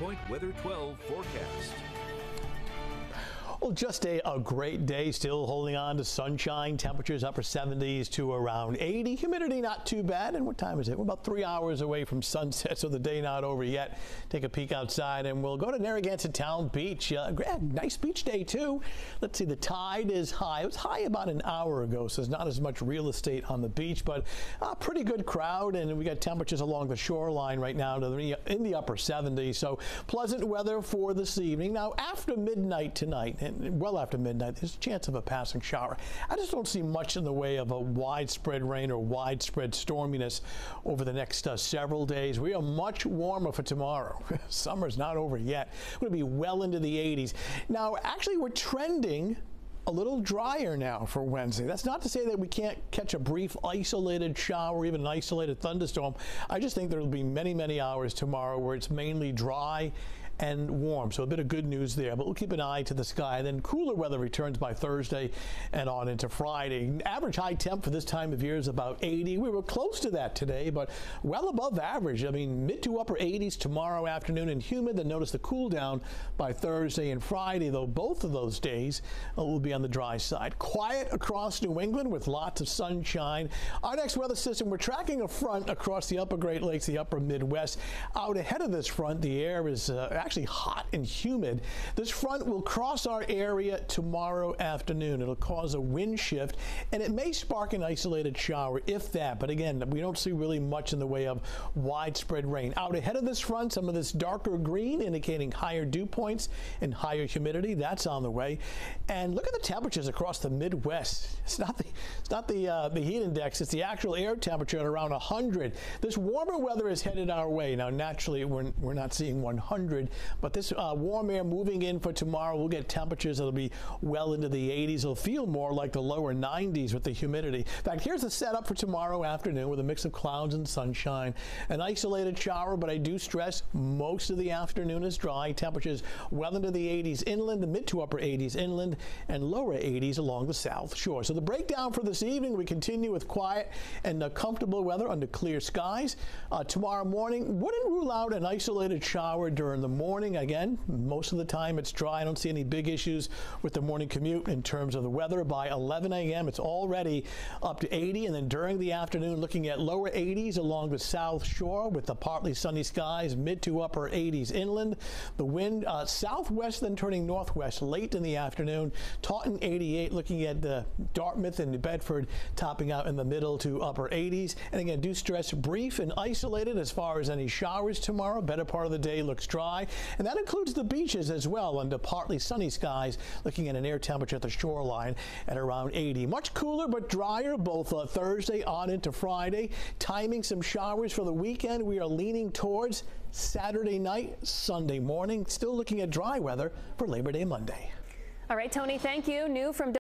Pinpoint Weather 12 forecast. Well, just a great day, still holding on to sunshine, temperatures upper 70s to around 80. Humidity not too bad. And what time is it? We're about 3 hours away from sunset, so the day not over yet. Take a peek outside and we'll go to Narragansett Town Beach. Nice beach day too. Let's see, the tide is high. It was high about an hour ago, so there's not as much real estate on the beach, but a pretty good crowd. And we got temperatures along the shoreline right now in the upper 70s. So pleasant weather for this evening. Now, after midnight tonight, well after midnight, there's a chance of a passing shower. I just don't see much in the way of a widespread rain or widespread storminess over the next several days. We are much warmer for tomorrow. Summer's not over yet. We're going to be well into the 80s. Now, actually, we're trending a little drier now for Wednesday. That's not to say that we can't catch a brief isolated shower, even an isolated thunderstorm. I just think there will be many, many hours tomorrow where it's mainly dry and warm. So a bit of good news there, but we'll keep an eye to the sky. Then cooler weather returns by Thursday and on into Friday. Average high temp for this time of year is about 80. We were close to that today, but well above average. I mean, mid to upper 80s tomorrow afternoon and humid. Then notice the cool down by Thursday and Friday, though both of those days will be on the dry side. Quiet across New England with lots of sunshine. Our next weather system, we're tracking a front across the upper Great Lakes, the upper Midwest. Out ahead of this front, the air is actually hot and humid. This front will cross our area tomorrow afternoon. It'll cause a wind shift and it may spark an isolated shower, if that. But again, we don't see really much in the way of widespread rain. Out ahead of this front, some of this darker green indicating higher dew points and higher humidity. That's on the way. And look at the temperatures across the Midwest. It's not the heat index. It's the actual air temperature at around 100. This warmer weather is headed our way. Now, naturally, we're not seeing 100, but this warm air moving in for tomorrow, we'll get temperatures that'll be well into the 80s. It'll feel more like the lower 90s with the humidity. In fact, here's the setup for tomorrow afternoon with a mix of clouds and sunshine. An isolated shower, but I do stress most of the afternoon is dry. Temperatures well into the 80s inland, the mid to upper 80s inland, and lower 80s along the south shore. So the breakdown for this evening, we continue with quiet and comfortable weather under clear skies. Tomorrow morning, wouldn't rule out an isolated shower during the morning. Again, most of the time it's dry. I don't see any big issues with the morning commute in terms of the weather. By 11 a.m., it's already up to 80, and then during the afternoon, looking at lower 80s along the south shore with the partly sunny skies, mid to upper 80s inland. The wind southwest, then turning northwest late in the afternoon. Taunton 88, looking at the Dartmouth and New Bedford topping out in the middle to upper 80s. And again, do stress brief and isolated as far as any showers tomorrow. Better part of the day looks dry. And that includes the beaches as well under partly sunny skies, looking at an air temperature at the shoreline at around 80. Much cooler but drier both Thursday on into Friday. Timing some showers for the weekend. We are leaning towards Saturday night, Sunday morning. Still looking at dry weather for Labor Day Monday. All right, Tony, thank you. New from